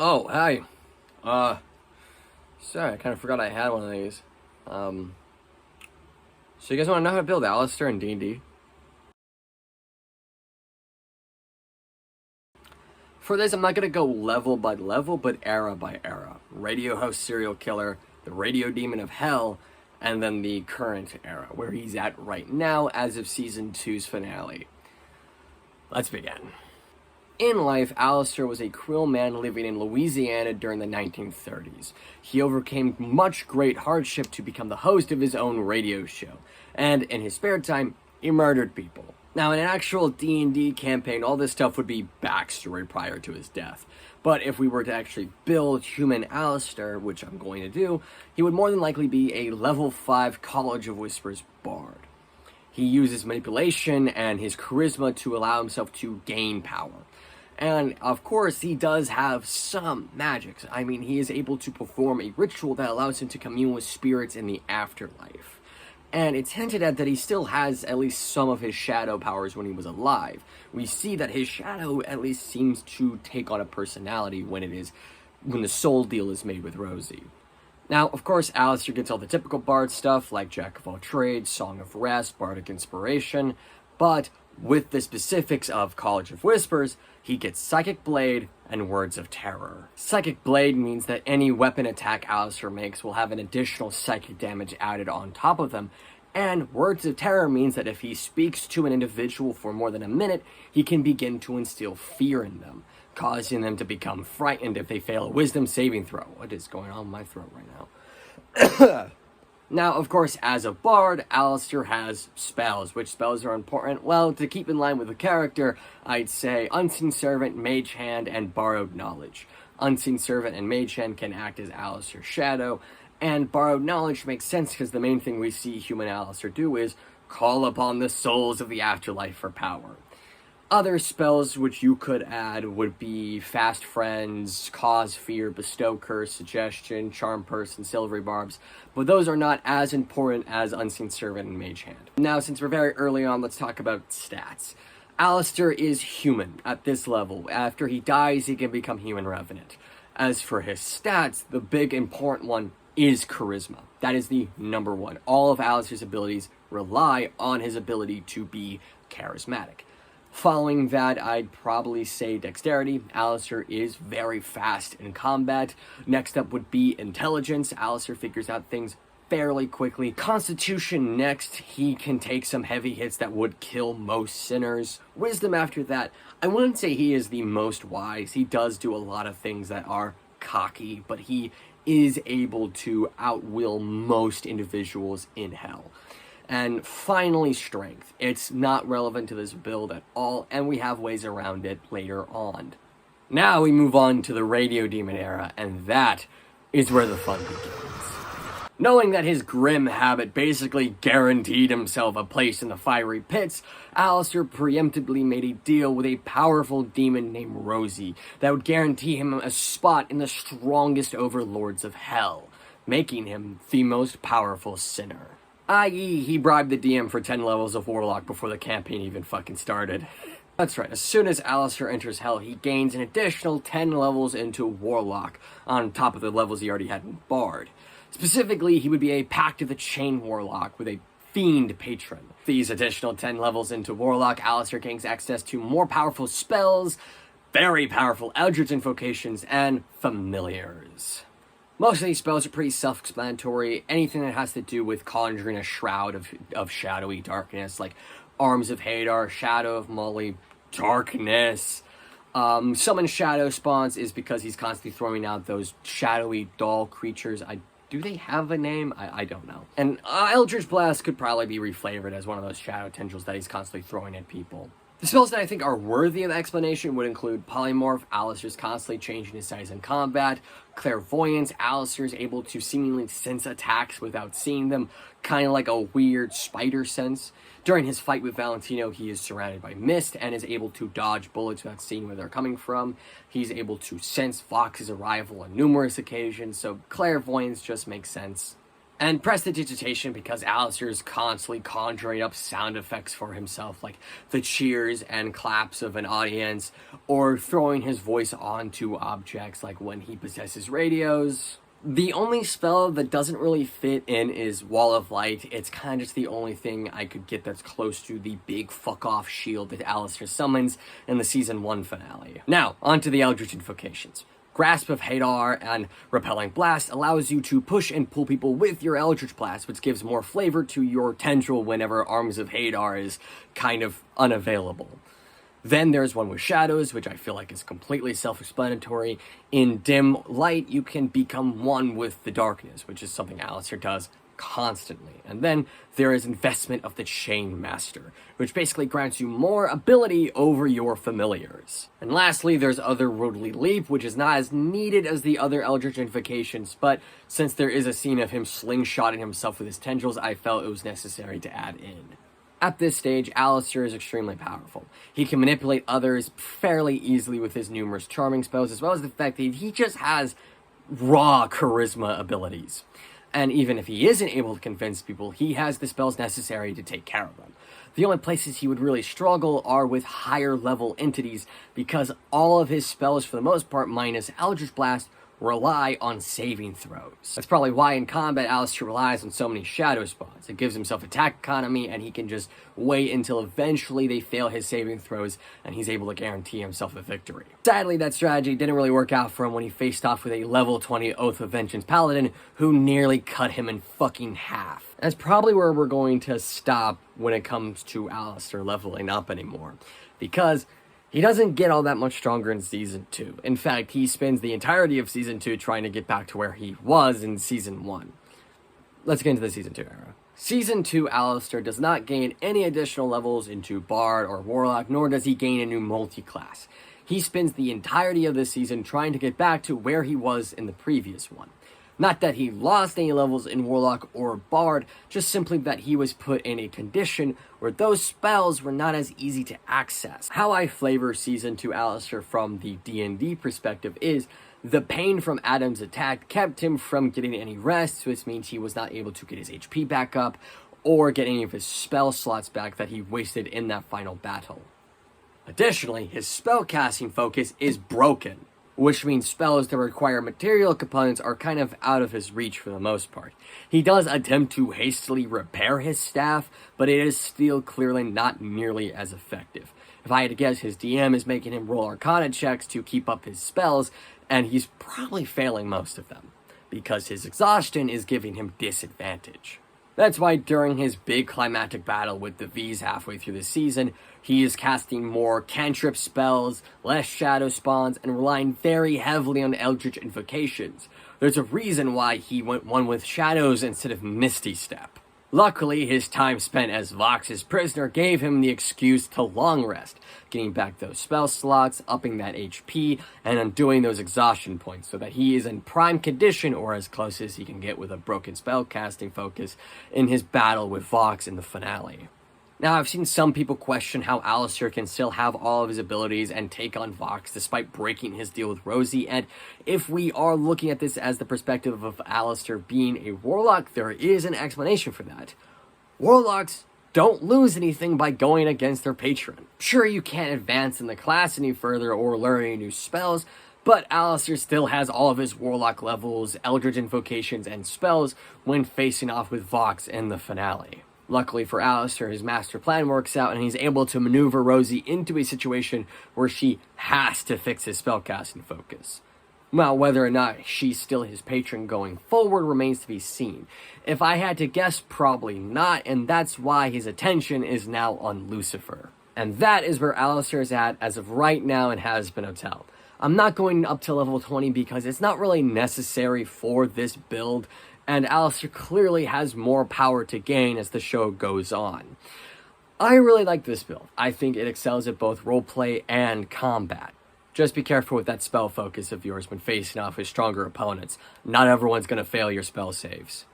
Oh, hi. Sorry, I kind of forgot I had one of these. So you guys want to know how to build Alastor in D&D? For this, I'm not going to go level by level, but era by era. Radio host serial killer, the Radio Demon of Hell, and then the current era, where he's at right now as of Season 2's finale. Let's begin. In life, Alastor was a cruel man living in Louisiana during the 1930s. He overcame much great hardship to become the host of his own radio show, and in his spare time, he murdered people. Now, in an actual D&D campaign, all this stuff would be backstory prior to his death. But if we were to actually build human Alastor, which I'm going to do, he would more than likely be a level 5 College of Whispers bard. He uses manipulation and his charisma to allow himself to gain power. And, of course, he does have some magics. I mean, he is able to perform a ritual that allows him to commune with spirits in the afterlife. And it's hinted at that he still has at least some of his shadow powers when he was alive. We see that his shadow at least seems to take on a personality when the soul deal is made with Rosie. Now, of course, Alastor gets all the typical bard stuff, like Jack of all trades, Song of Rest, Bardic Inspiration, but with the specifics of College of Whispers, he gets Psychic Blade and Words of Terror. Psychic Blade means that any weapon attack Alastor makes will have an additional psychic damage added on top of them, and Words of Terror means that if he speaks to an individual for more than a minute, he can begin to instill fear in them, causing them to become frightened if they fail a wisdom saving throw. What is going on in my throat right now? Now, of course, as a bard, Alastor has spells. Which spells are important? Well, to keep in line with the character, I'd say Unseen Servant, Mage Hand, and Borrowed Knowledge. Unseen Servant and Mage Hand can act as Alastor's shadow, and Borrowed Knowledge makes sense because the main thing we see human Alastor do is call upon the souls of the afterlife for power. Other spells which you could add would be Fast Friends, Cause Fear, Bestow Curse, Suggestion, Charm Person, Silvery Barbs, but those are not as important as Unseen Servant and Mage Hand. Now, since we're very early on, let's talk about stats. Alastor is human at this level. After he dies, he can become Human Revenant. As for his stats, the big important one is Charisma. That is the number one. All of Alastor's abilities rely on his ability to be charismatic. Following that, I'd probably say Dexterity. Alastor is very fast in combat. Next up would be Intelligence. Alastor figures out things fairly quickly. Constitution next. He can take some heavy hits that would kill most sinners. Wisdom after that. I wouldn't say he is the most wise. He does do a lot of things that are cocky, but he is able to outwill most individuals in hell. And finally, Strength. It's not relevant to this build at all, and we have ways around it later on. Now we move on to the Radio Demon era, and that is where the fun begins. Knowing that his grim habit basically guaranteed himself a place in the fiery pits, Alastor preemptively made a deal with a powerful demon named Rosie that would guarantee him a spot in the strongest overlords of hell, making him the most powerful sinner. I.e., he bribed the DM for 10 levels of Warlock before the campaign even fucking started. That's right, as soon as Alastor enters Hell, he gains an additional 10 levels into Warlock, on top of the levels he already had in Bard. Specifically, he would be a Pact of the Chain Warlock with a Fiend Patron. These additional 10 levels into Warlock, Alastor gains access to more powerful spells, very powerful Eldritch invocations, and familiars. Most of these spells are pretty self-explanatory. Anything that has to do with conjuring a shroud of shadowy darkness, like Arms of Hadar, Shadow of Molly, Darkness. Summon Shadow Spawns is because he's constantly throwing out those shadowy doll creatures. Do they have a name? I don't know. And Eldritch Blast could probably be reflavored as one of those shadow tendrils that he's constantly throwing at people. The spells that I think are worthy of explanation would include Polymorph. Alastor's constantly changing his size in combat. Clairvoyance. Alastor is able to seemingly sense attacks without seeing them, kind of like a weird spider sense. During his fight with Valentino, he is surrounded by mist and is able to dodge bullets without seeing where they're coming from. He's able to sense Vox's arrival on numerous occasions, so Clairvoyance just makes sense. And prestidigitation because Alastor is constantly conjuring up sound effects for himself, like the cheers and claps of an audience, or throwing his voice onto objects like when he possesses radios. The only spell that doesn't really fit in is Wall of Light. It's kind of just the only thing I could get that's close to the big fuck-off shield that Alastor summons in the Season 1 finale. Now, onto the Eldritch Invocations. Grasp of Hadar and Repelling Blast allows you to push and pull people with your Eldritch Blast, which gives more flavor to your tendril whenever Arms of Hadar is kind of unavailable. Then there's one with Shadows, which I feel like is completely self-explanatory. In Dim Light, you can become one with the darkness, which is something Alastor does constantly. And then there is Investment of the Chain Master, which basically grants you more ability over your familiars. And lastly, there's Otherworldly Leap, which is not as needed as the other Eldritch Invocations, but since there is a scene of him slingshotting himself with his tendrils, I felt it was necessary to add in. At this stage, Alastor is extremely powerful. He can manipulate others fairly easily with his numerous charming spells, as well as the fact that he just has raw charisma abilities. And even if he isn't able to convince people, he has the spells necessary to take care of them. The only places he would really struggle are with higher level entities, because all of his spells, for the most part, minus Eldritch Blast, rely on saving throws. That's probably why in combat Alastor relies on so many shadow spawns. It gives himself attack economy, and he can just wait until eventually they fail his saving throws and he's able to guarantee himself a victory. Sadly, that strategy didn't really work out for him when he faced off with a level 20 Oath of Vengeance Paladin who nearly cut him in fucking half. That's probably where we're going to stop when it comes to Alastor leveling up anymore, because he doesn't get all that much stronger in Season 2. In fact, he spends the entirety of Season 2 trying to get back to where he was in Season 1. Let's get into the Season 2 era. Season 2 Alastor does not gain any additional levels into Bard or Warlock, nor does he gain a new multi-class. He spends the entirety of this season trying to get back to where he was in the previous one. Not that he lost any levels in Warlock or Bard, just simply that he was put in a condition where those spells were not as easy to access. How I flavor Season 2 Alastor from the D&D perspective is the pain from Adam's attack kept him from getting any rest, which means he was not able to get his HP back up or get any of his spell slots back that he wasted in that final battle. Additionally, his spellcasting focus is broken, which means spells that require material components are kind of out of his reach for the most part. He does attempt to hastily repair his staff, but it is still clearly not nearly as effective. If I had to guess, his DM is making him roll Arcana checks to keep up his spells, and he's probably failing most of them, because his exhaustion is giving him disadvantage. That's why during his big climactic battle with the V's halfway through the season, he is casting more cantrip spells, less shadow spawns, and relying very heavily on Eldritch Invocations. There's a reason why he went one with Shadows instead of Misty Step. Luckily, his time spent as Vox's prisoner gave him the excuse to long rest, getting back those spell slots, upping that HP, and undoing those exhaustion points so that he is in prime condition, or as close as he can get with a broken spell casting focus, in his battle with Vox in the finale. Now, I've seen some people question how Alastor can still have all of his abilities and take on Vox despite breaking his deal with Rosie, and if we are looking at this as the perspective of Alastor being a Warlock, there is an explanation for that. Warlocks don't lose anything by going against their patron. Sure, you can't advance in the class any further or learn any new spells, but Alastor still has all of his Warlock levels, Eldritch Invocations, and spells when facing off with Vox in the finale. Luckily for Alastor, his master plan works out and he's able to maneuver Rosie into a situation where she has to fix his spellcasting focus. Now, whether or not she's still his patron going forward remains to be seen. If I had to guess, probably not, and that's why his attention is now on Lucifer. And that is where Alastor is at as of right now in Hazbin Hotel. I'm not going up to level 20 because it's not really necessary for this build, and Alastor clearly has more power to gain as the show goes on. I really like this build. I think it excels at both roleplay and combat. Just be careful with that spell focus of yours when facing off with stronger opponents. Not everyone's going to fail your spell saves.